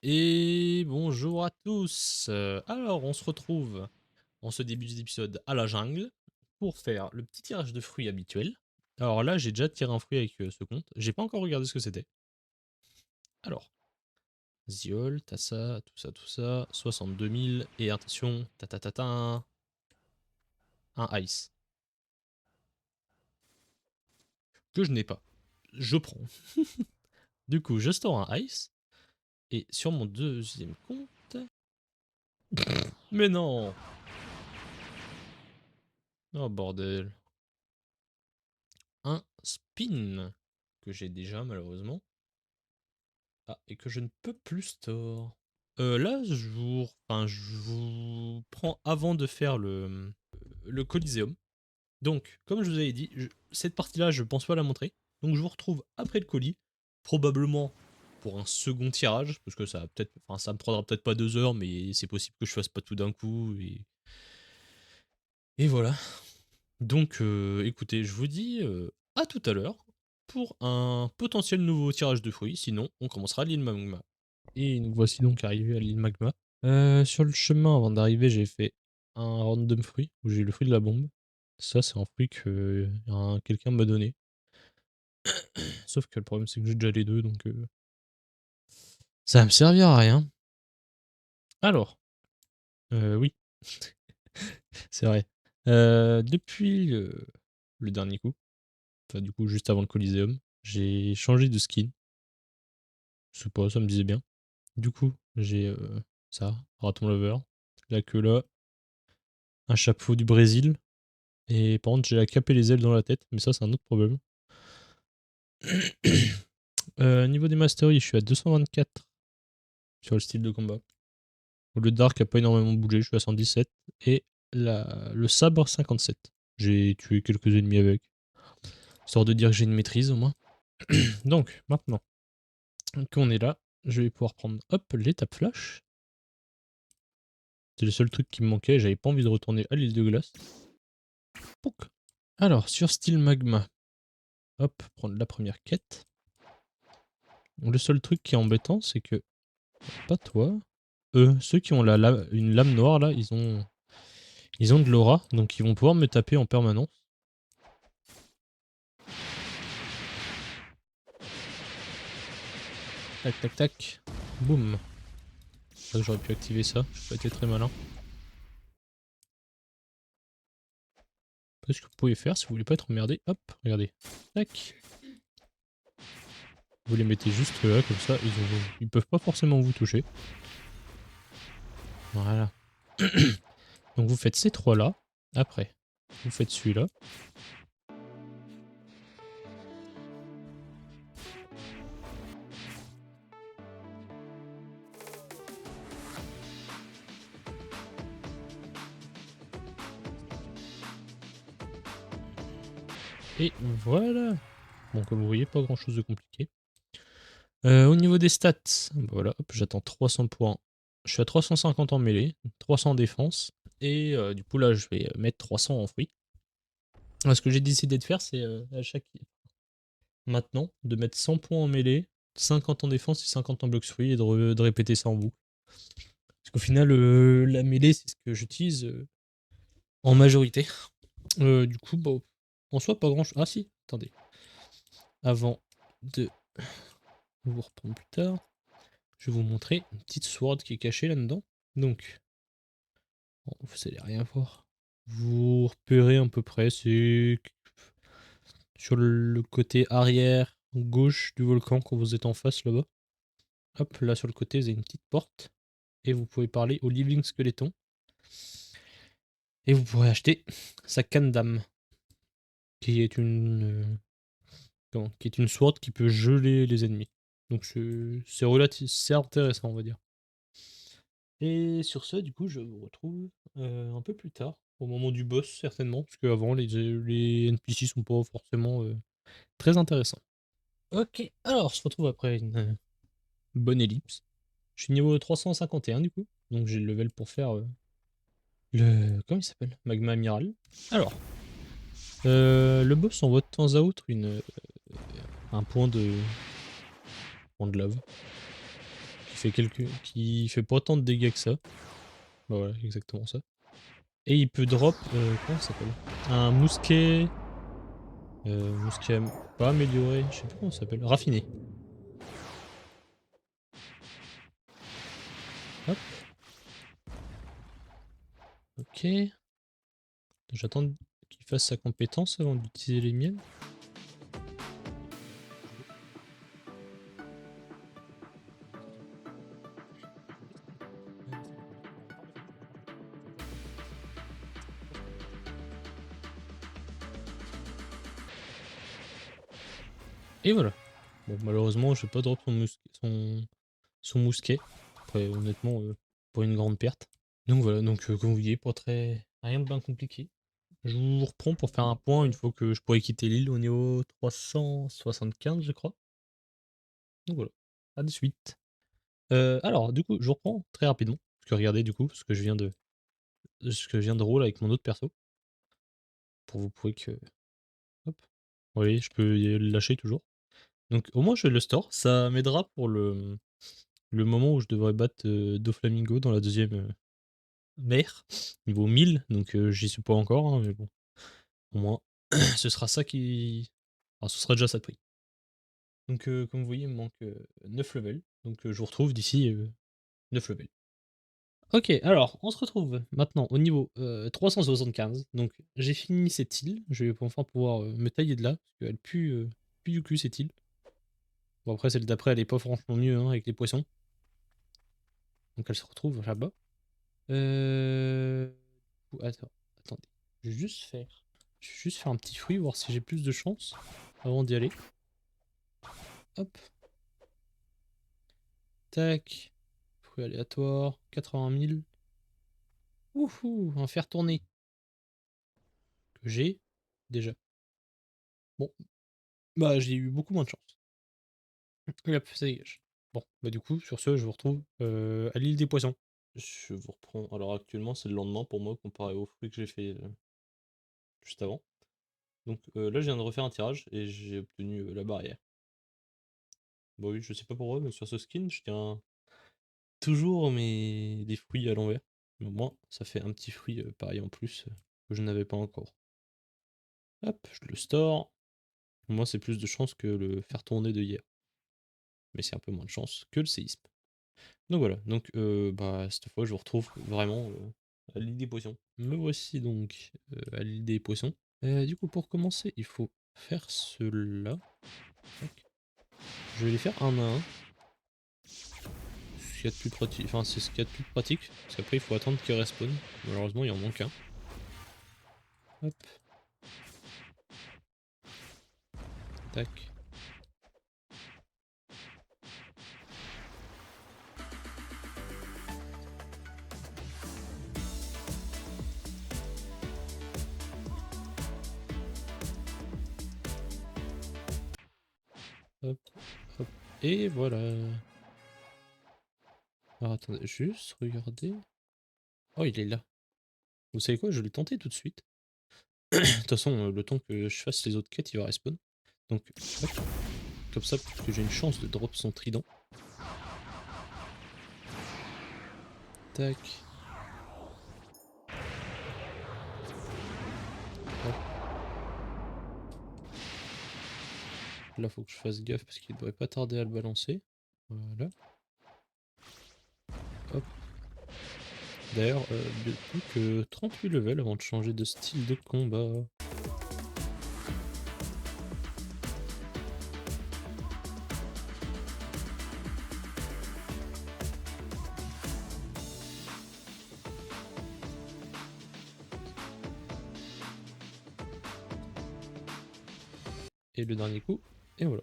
Et bonjour à tous. Alors, on se retrouve en ce début d'épisode à la jungle pour faire le petit tirage de fruits habituel. Alors là, j'ai déjà tiré un fruit avec ce compte. J'ai pas encore regardé ce que c'était. Alors, Ziol, t'as ça, tout ça, tout ça. 62 000. Et attention, ta un ice. Que je n'ai pas. Je prends. Du coup, je store un ice. Et sur mon deuxième compte. Mais non. Oh bordel. Un spin. Que j'ai déjà malheureusement. Ah, et que je ne peux plus store. Là, je vous prends avant de faire le Coliseum. Donc, comme je vous avais dit, cette partie-là, je pense pas la montrer. Donc, je vous retrouve après le colis, probablement pour un second tirage, parce que ça va peut-être, enfin, ça me prendra peut-être pas 2 heures, mais c'est possible que je fasse pas tout d'un coup. Et voilà. Donc, écoutez, je vous dis à tout à l'heure pour un potentiel nouveau tirage de fruits. Sinon, on commencera l'île Magma. Et nous voici donc arrivés à l'île Magma. Sur le chemin, avant d'arriver, j'ai fait un random fruit, où j'ai eu le fruit de la bombe. Ça, c'est un fruit que quelqu'un m'a donné. Sauf que le problème, c'est que j'ai déjà les deux, donc ça va me servir à rien. Alors, oui, c'est vrai. Depuis le dernier coup, enfin du coup juste avant le Coliseum, j'ai changé de skin. Je sais pas, ça me disait bien. Du coup, j'ai ça, raton lover, la queue là, un chapeau du Brésil. Et par contre, j'ai la cape et les ailes dans la tête, mais ça, c'est un autre problème. Niveau des masteries, je suis à 224 sur le style de combat. Le Dark a pas énormément bougé, je suis à 117. Et le sabre, 57. J'ai tué quelques ennemis avec. Histoire de dire que j'ai une maîtrise au moins. Donc, maintenant qu'on est là, je vais pouvoir prendre hop l'étape flash. C'est le seul truc qui me manquait, j'avais pas envie de retourner à l'île de glace. Pouc. Alors, sur style magma, hop, prendre la première quête. Le seul truc qui est embêtant, c'est que, pas toi, eux, ceux qui ont une lame noire là, ils ont de l'aura, donc ils vont pouvoir me taper en permanence. Tac tac tac, boum. J'aurais pu activer ça, j'ai pas été très malin. Ce que vous pouvez faire si vous voulez pas être emmerdé, hop, regardez, tac. Vous les mettez juste là, comme ça, ils peuvent pas forcément vous toucher. Voilà. Donc vous faites ces trois là, après, vous faites celui-là. Et voilà. Bon, comme vous voyez, pas grand chose de compliqué. Au niveau des stats, voilà, hop, j'attends 300 points. Je suis à 350 en mêlée, 300 en défense. Et du coup, là, je vais mettre 300 en fruits. Ce que j'ai décidé de faire, c'est à chaque. Maintenant, de mettre 100 points en mêlée, 50 en défense et 50 en blocs fruits et de répéter ça en boucle. Parce qu'au final, la mêlée, c'est ce que j'utilise en majorité. Du coup, bon, en soi, pas grand chose. Ah si, attendez. Avant de vous reprendre plus tard, je vais vous montrer une petite sword qui est cachée là-dedans. Donc, bon, vous allez rien voir. Vous repérez à peu près, c'est sur le côté arrière gauche du volcan quand vous êtes en face là-bas. Hop, là sur le côté, vous avez une petite porte. Et vous pouvez parler au Living Skeleton. Et vous pourrez acheter sa canne d'âme. Qui est qui est une sword qui peut geler les ennemis. Donc c'est intéressant, on va dire. Et sur ce, du coup, je vous retrouve un peu plus tard, au moment du boss, certainement, parce qu'avant, les NPC sont pas forcément très intéressants. Ok, alors, on se retrouve après une bonne ellipse. Je suis niveau 351, du coup, donc j'ai le level pour faire comment il s'appelle? Magma Amiral. Alors, le boss envoie de temps à autre un point de lave qui fait pas tant de dégâts que ça. Bah voilà, exactement ça. Et il peut drop, comment ça s'appelle? Un mousquet, mousquet pas amélioré, je sais plus comment ça s'appelle, raffiné. Hop. Ok. J'attends qu'il fasse sa compétence avant d'utiliser les miennes. Et voilà. Bon, malheureusement, je vais pas drop son mousquet. Après, honnêtement, pas une grande perte. Donc voilà, donc comme vous voyez, pas très... rien de bien compliqué. Je vous reprends pour faire un point une fois que je pourrai quitter l'île au niveau 375, je crois. Donc voilà, à de suite. Alors, du coup, je reprends très rapidement. Parce que regardez, du coup, ce que je viens de roll avec mon autre perso. Pour vous prouver que... Hop. Vous voyez, je peux le lâcher toujours. Donc au moins je le store. Ça m'aidera pour le moment où je devrais battre Doflamingo dans la deuxième mer. Niveau 1000. Donc j'y suis pas encore, hein, mais bon. Au moins, ce sera ça qui... Enfin, ce sera déjà ça de prix. Donc comme vous voyez, il me manque 9 levels. Donc je vous retrouve d'ici 9 levels. Ok, alors on se retrouve maintenant au niveau 375. Donc j'ai fini cette île. Je vais enfin pouvoir me tailler de là. Parce qu'elle pue du cul cette île. Bon après celle d'après elle est pas franchement mieux hein, avec les poissons. Donc elle se retrouve là-bas. Euh... Attendez. Je vais juste faire un petit fruit, voir si j'ai plus de chance avant d'y aller. Hop. Tac. Fruit aléatoire. 80 000. Ouhou, un fer tourné. Que j'ai déjà. Bon, bah j'ai eu beaucoup moins de chance. Et hop, ça dégage. Bon, bah du coup, sur ce, je vous retrouve à l'île des poissons. Je vous reprends. Alors actuellement, c'est le lendemain pour moi comparé aux fruits que j'ai fait juste avant. Donc là, je viens de refaire un tirage et j'ai obtenu la barrière. Bah oui, je sais pas pourquoi, mais sur ce skin, je tiens toujours des fruits à l'envers. Mais au moins, ça fait un petit fruit pareil en plus que je n'avais pas encore. Hop, je le store. Au moins, c'est plus de chance que le faire tourner de hier. Mais c'est un peu moins de chance que le séisme. Donc voilà, donc bah cette fois, je vous retrouve vraiment à l'île des poissons. Me voici donc à l'île des poissons. Du coup, pour commencer, il faut faire cela. Je vais les faire un à un. Ce qu'il y a de plus pratique, enfin c'est ce qu'il y a de plus pratique, parce qu'après il faut attendre qu'il respawn. Malheureusement il en manque un. Hop, tac. Hop, hop. Et voilà. Alors attendez, juste regarder. Oh il est là. Vous savez quoi, je vais le tenter tout de suite. De toute façon, le temps que je fasse les autres quêtes, il va respawn. Donc, hop, comme ça, parce que j'ai une chance de drop son trident. Tac. Hop. Là, faut que je fasse gaffe parce qu'il devrait pas tarder à le balancer. Voilà. Hop. D'ailleurs, plus que 38 levels avant de changer de style de combat. Et le dernier coup, et voilà.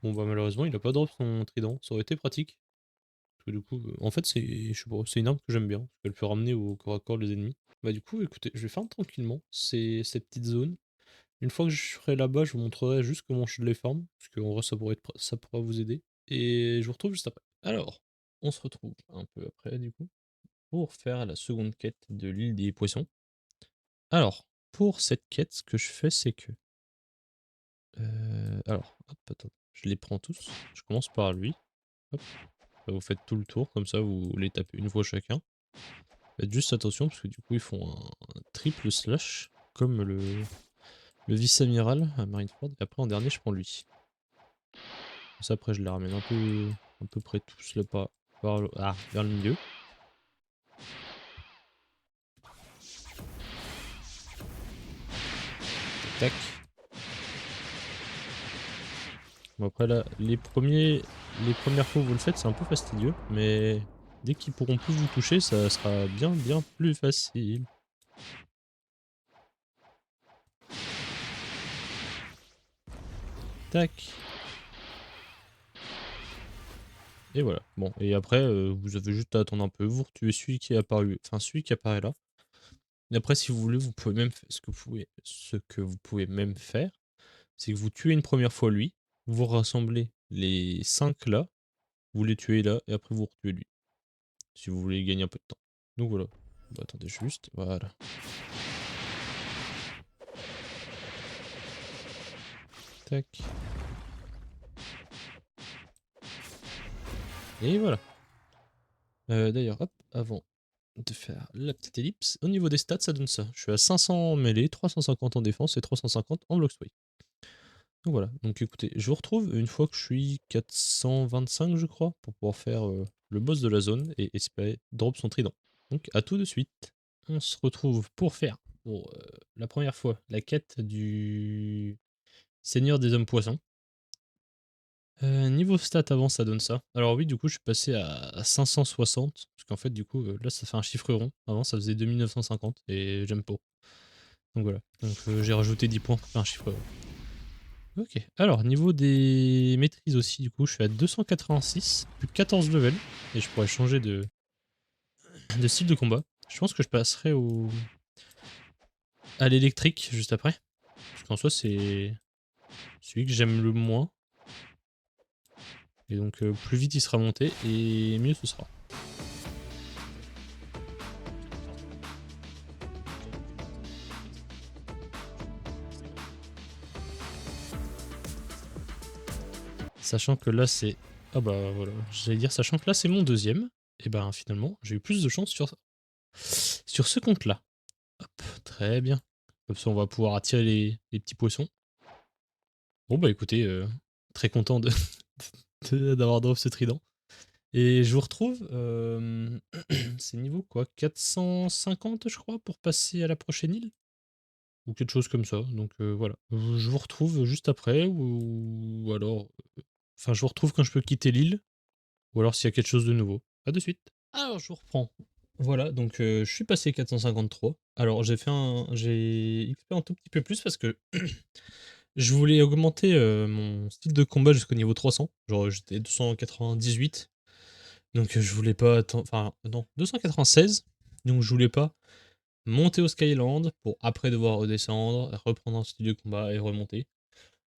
Bon bah malheureusement il a pas drop son trident, ça aurait été pratique. Parce que du coup, en fait c'est, je sais pas, c'est une arme que j'aime bien, parce qu'elle peut ramener au corps à corps les ennemis. Bah du coup écoutez, je vais faire tranquillement ces petites zones. Une fois que je serai là-bas, je vous montrerai juste comment je les farm, parce qu'en vrai ça pourra vous aider. Et je vous retrouve juste après. Alors, on se retrouve un peu après du coup, pour faire la seconde quête de l'île des poissons. Alors, pour cette quête, ce que je fais c'est que... alors, hop, attends, je les prends tous. Je commence par lui. Hop. Vous faites tout le tour, comme ça vous les tapez une fois chacun. Faites juste attention parce que du coup ils font un triple slash comme le vice-amiral à Marineford. Et après en dernier je prends lui. Ça après je les ramène à peu près tous là vers le milieu. Tac. Bon après là, les premières fois où vous le faites c'est un peu fastidieux, mais dès qu'ils pourront plus vous toucher, ça sera bien plus facile. Tac. Et voilà. Bon, et après, vous avez juste à attendre un peu, vous retuez celui qui est apparu, enfin celui qui apparaît là. Et après, si vous voulez, vous pouvez même ce que vous pouvez même faire, c'est que vous tuez une première fois lui, vous rassemblez les 5 là, vous les tuez là, et après vous retuez lui. Si vous voulez gagner un peu de temps. Donc voilà. Bah, attendez juste, voilà. Tac. Et voilà. D'ailleurs, hop, avant de faire la petite ellipse, au niveau des stats, ça donne ça. Je suis à 500 en mêlée, 350 en défense et 350 en block sway. Donc voilà, donc écoutez, je vous retrouve une fois que je suis 425 je crois, pour pouvoir faire le boss de la zone et espérer drop son trident. Donc à tout de suite. On se retrouve pour faire, pour la première fois, la quête du Seigneur des Hommes Poissons. Niveau stats avant, ça donne ça. Alors oui, du coup, je suis passé à 560, parce qu'en fait, du coup, là, ça fait un chiffre rond. Avant, ça faisait 2950, et j'aime pas. Donc voilà, donc j'ai rajouté 10 points pour faire un chiffre rond. Ok, alors niveau des maîtrises aussi, du coup, je suis à 286, plus 14 levels, et je pourrais changer de style de combat. Je pense que je passerai à l'électrique juste après, parce qu'en soi, c'est celui que j'aime le moins, et donc plus vite il sera monté, et mieux ce sera. Sachant que là, c'est... Ah bah voilà, j'allais dire, sachant que là, c'est mon deuxième, et ben finalement, j'ai eu plus de chance sur ce compte-là. Hop, très bien. Comme ça, on va pouvoir attirer les petits poissons. Bon bah écoutez, très content d'avoir drop ce trident. Et je vous retrouve, c'est niveau quoi, 450 je crois, pour passer à la prochaine île? Ou quelque chose comme ça, donc voilà. Je vous retrouve juste après, ou alors... Enfin, je vous retrouve quand je peux quitter l'île, ou alors s'il y a quelque chose de nouveau. A de suite. Alors je vous reprends. Voilà, donc je suis passé 453. Alors j'ai XP un tout petit peu plus parce que je voulais augmenter mon style de combat jusqu'au niveau 300. Genre j'étais 298. Donc je voulais pas attendre... Enfin non, 296. Donc je voulais pas monter au Skyland pour après devoir redescendre, reprendre un style de combat et remonter.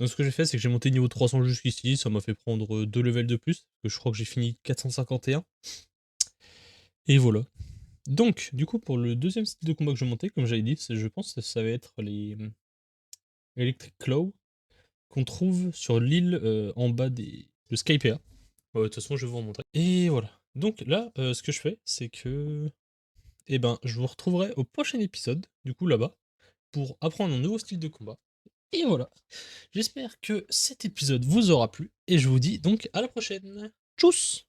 Donc ce que j'ai fait, c'est que j'ai monté niveau 300 jusqu'ici, ça m'a fait prendre 2 levels de plus, parce que je crois que j'ai fini 451. Et voilà. Donc, du coup, pour le deuxième style de combat que je vais monter, comme j'avais dit, je pense que ça va être les Electric Claw qu'on trouve sur l'île en bas de Skypea. De toute façon, je vais vous en montrer. Et voilà. Donc là, ce que je fais, c'est que... Eh ben, je vous retrouverai au prochain épisode, du coup là-bas, pour apprendre un nouveau style de combat. Et voilà. J'espère que cet épisode vous aura plu, et je vous dis donc à la prochaine. Tchuss!